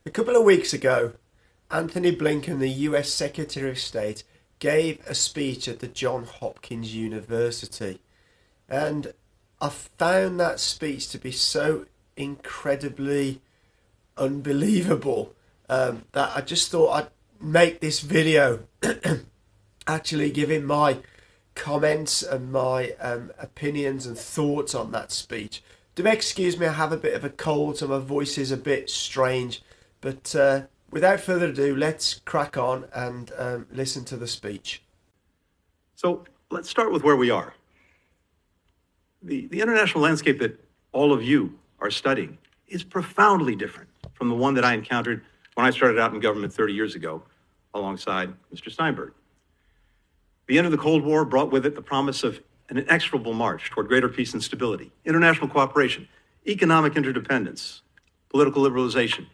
A couple of weeks ago, Anthony Blinken, the US Secretary of State, gave a speech at the Johns Hopkins University. And I found that speech to be so incredibly unbelievable that I just thought I'd make this video actually giving my comments and my opinions and thoughts on that speech. Do excuse me, I have a bit of a cold, so my voice is a bit strange. But without further ado, let's crack on and listen to the speech. So let's start with where we are. The international landscape that all of you are studying is profoundly different from the one that I encountered when I started out in government 30 years ago alongside Mr. Steinberg. The end of the Cold War brought with it the promise of an inexorable march toward greater peace and stability, international cooperation, economic interdependence, political liberalization,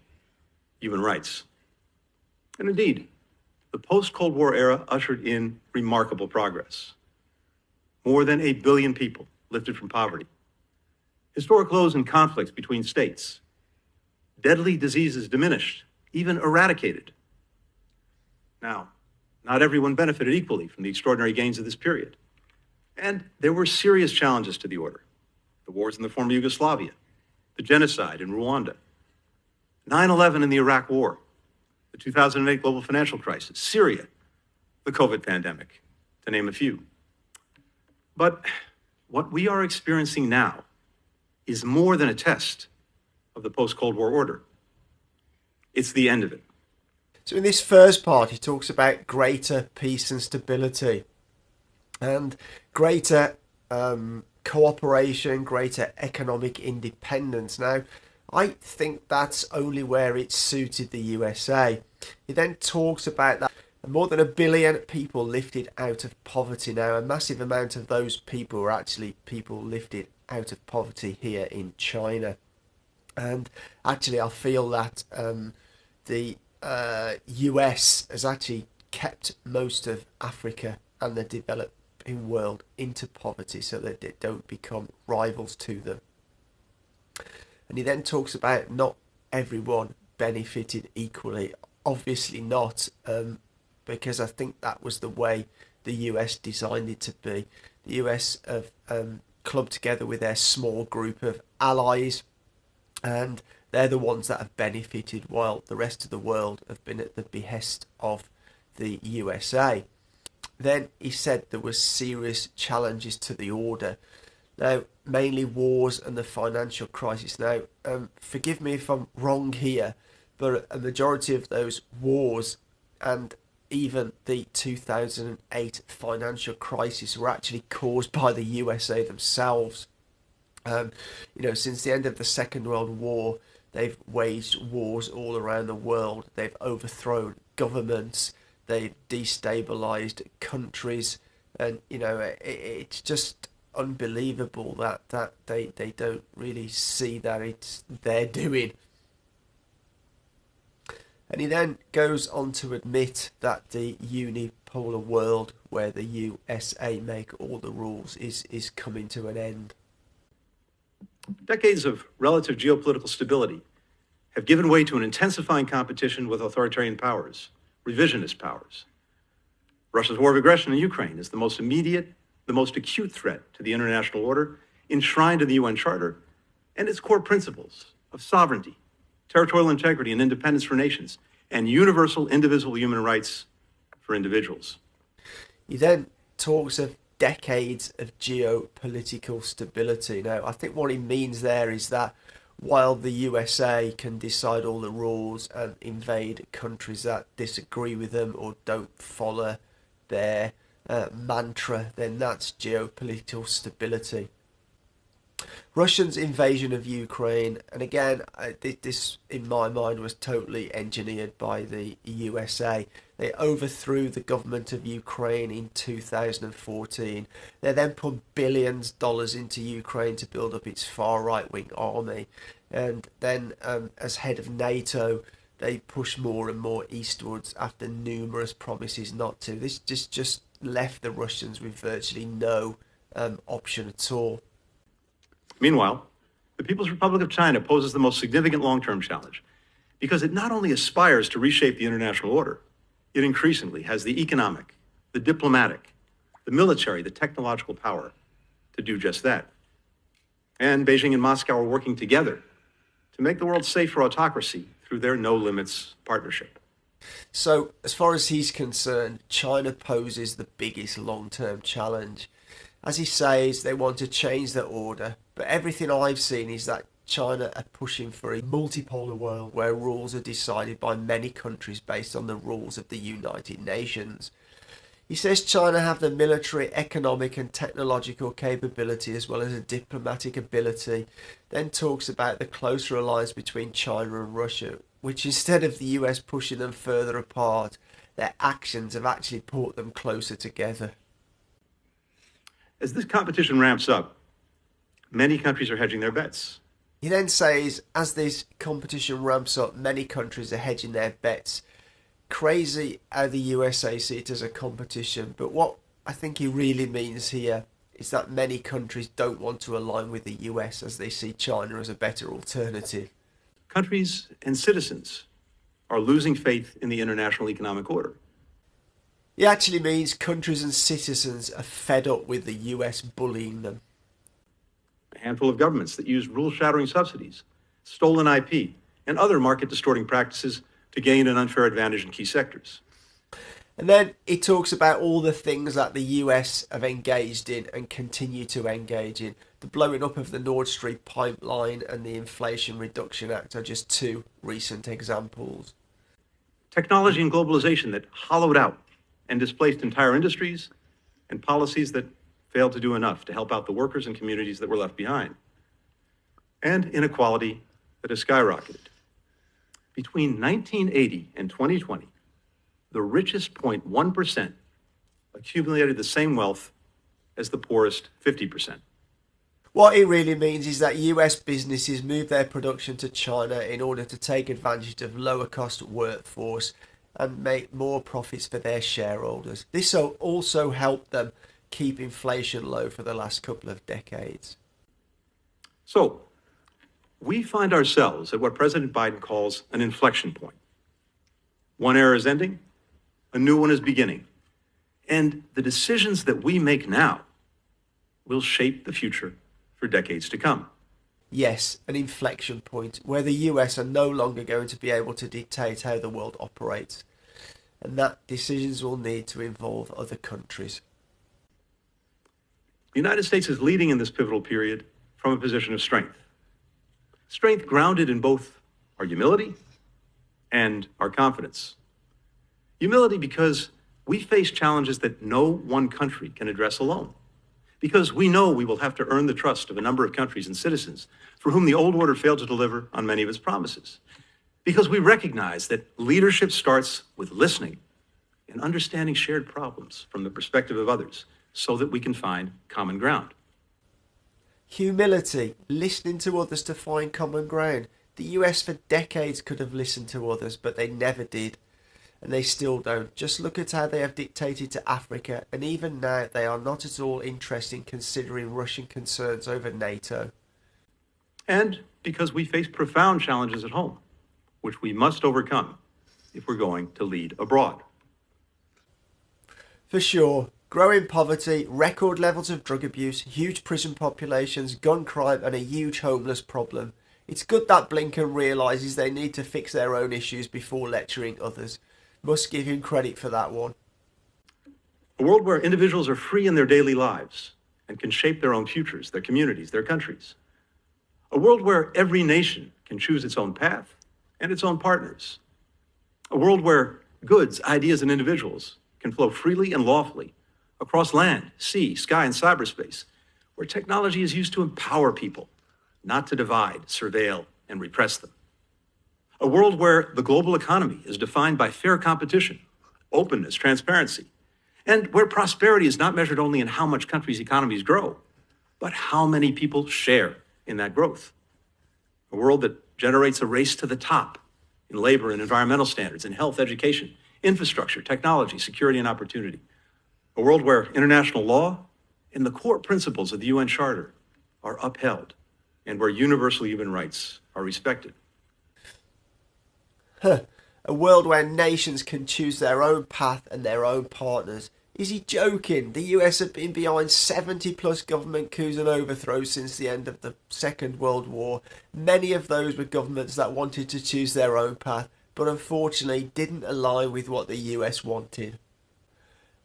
human rights. And indeed, the post-Cold War era ushered in remarkable progress. More than 8 billion people lifted from poverty. Historic lows in conflicts between states. Deadly diseases diminished, even eradicated. Now, not everyone benefited equally from the extraordinary gains of this period. And there were serious challenges to the order. The wars in the former Yugoslavia, the genocide in Rwanda, 9/11 in the Iraq War, the 2008 global financial crisis, Syria, the COVID pandemic, to name a few. But what we are experiencing now is more than a test of the post-Cold War order. It's the end of it. So in this first part, he talks about greater peace and stability and greater cooperation, greater economic independence. Now, I think that's only where it suited the USA. He then talks about that more than 1 billion people lifted out of poverty. Now, a massive amount of those people were actually people lifted out of poverty here in China. And actually, I feel that the US has actually kept most of Africa and the developing world into poverty so that they don't become rivals to them. And he then talks about not everyone benefited equally. Obviously not, because I think that was the way the US designed it to be. The US have clubbed together with their small group of allies, and they're the ones that have benefited while the rest of the world have been at the behest of the USA. Then he said there were serious challenges to the order. Now, mainly wars and the financial crisis. Now, forgive me if I'm wrong here, but a majority of those wars and even the 2008 financial crisis were actually caused by the USA themselves. Since the end of the Second World War, they've waged wars all around the world. They've overthrown governments. They've destabilized countries. And, it's just unbelievable that they don't really see that it's their doing. And he then goes on to admit that the unipolar world where the USA make all the rules is coming to an end. Decades of relative geopolitical stability have given way to an intensifying competition with authoritarian powers, revisionist powers. Russia's war of aggression in Ukraine is the most immediate, the most acute threat to the international order enshrined in the UN Charter and its core principles of sovereignty, territorial integrity and independence for nations, and universal indivisible human rights for individuals. He then talks of decades of geopolitical stability. Now, I think what he means there is that while the USA can decide all the rules and invade countries that disagree with them or don't follow their mantra, then that's geopolitical stability. Russia's invasion of Ukraine, and again, this in my mind was totally engineered by the USA. They overthrew the government of Ukraine in 2014. They then put billions of dollars into Ukraine to build up its far right-wing army. And then as head of NATO, they push more and more eastwards after numerous promises not to. This just left the Russians with virtually no option at all. Meanwhile, the People's Republic of China poses the most significant long-term challenge. because it not only aspires to reshape the international order, it increasingly has the economic, the diplomatic, the military, the technological power to do just that. And Beijing and Moscow are working together to make the world safe for autocracy through their no-limits partnership. So, as far as he's concerned, China poses the biggest long-term challenge. As he says, they want to change the order, but everything I've seen is that China are pushing for a multipolar world where rules are decided by many countries based on the rules of the United Nations. He says China have the military, economic and technological capability as well as a diplomatic ability, then talks about the closer alliance between China and Russia, which instead of the US pushing them further apart, their actions have actually brought them closer together. As this competition ramps up, many countries are hedging their bets. He then says, as this competition ramps up, many countries are hedging their bets. Crazy how the USA see it as a competition, but what I think he really means here is that many countries don't want to align with the US as they see China as a better alternative. Countries and citizens are losing faith in the international economic order. He actually means countries and citizens are fed up with the US bullying them. A handful of governments that use rule-shattering subsidies, stolen IP, and other market-distorting practices to gain an unfair advantage in key sectors. And then he talks about all the things that the US have engaged in and continue to engage in. The blowing up of the Nord Stream pipeline and the Inflation Reduction Act are just two recent examples. Technology and globalization that hollowed out and displaced entire industries, and policies that failed to do enough to help out the workers and communities that were left behind. And inequality that has skyrocketed. Between 1980 and 2020, the richest 0.1% accumulated the same wealth as the poorest 50%. What it really means is that US businesses move their production to China in order to take advantage of lower cost workforce and make more profits for their shareholders. This will also help them keep inflation low for the last couple of decades. So, we find ourselves at what President Biden calls an inflection point. One era is ending, a new one is beginning. And the decisions that we make now will shape the future for decades to come. Yes, an inflection point where the US are no longer going to be able to dictate how the world operates, and that decisions will need to involve other countries. The United States is leading in this pivotal period from a position of strength. Strength grounded in both our humility and our confidence. Humility because we face challenges that no one country can address alone. Because we know we will have to earn the trust of a number of countries and citizens for whom the old order failed to deliver on many of its promises. Because we recognize that leadership starts with listening and understanding shared problems from the perspective of others so that we can find common ground. Humility, listening to others to find common ground. The US for decades could have listened to others, but they never did. And they still don't. Just look at how they have dictated to Africa, and even now they are not at all interested in considering Russian concerns over NATO. And because we face profound challenges at home, which we must overcome if we're going to lead abroad. For sure, growing poverty, record levels of drug abuse, huge prison populations, gun crime and a huge homeless problem. It's good that Blinken realises they need to fix their own issues before lecturing others. Must give him credit for that one. A world where individuals are free in their daily lives and can shape their own futures, their communities, their countries. A world where every nation can choose its own path and its own partners. A world where goods, ideas, and individuals can flow freely and lawfully across land, sea, sky, and cyberspace, where technology is used to empower people, not to divide, surveil, and repress them. A world where the global economy is defined by fair competition, openness, transparency, and where prosperity is not measured only in how much countries' economies grow, but how many people share in that growth. A world that generates a race to the top in labor and environmental standards, in health, education, infrastructure, technology, security, and opportunity. A world where international law and the core principles of the UN Charter are upheld and where universal human rights are respected. Huh. A world where nations can choose their own path and their own partners. Is he joking? The US have been behind 70 plus government coups and overthrows since the end of the Second World War. Many of those were governments that wanted to choose their own path, but unfortunately didn't align with what the US wanted.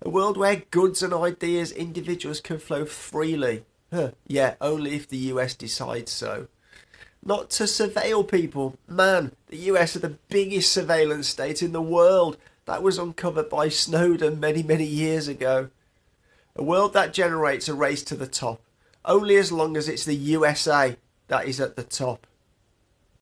A world where goods and ideas, individuals can flow freely. Yeah, only if the US decides so. Not to surveil people. Man, the US are the biggest surveillance state in the world. That was uncovered by Snowden many, many years ago. A world that generates a race to the top, only as long as it's the USA that is at the top.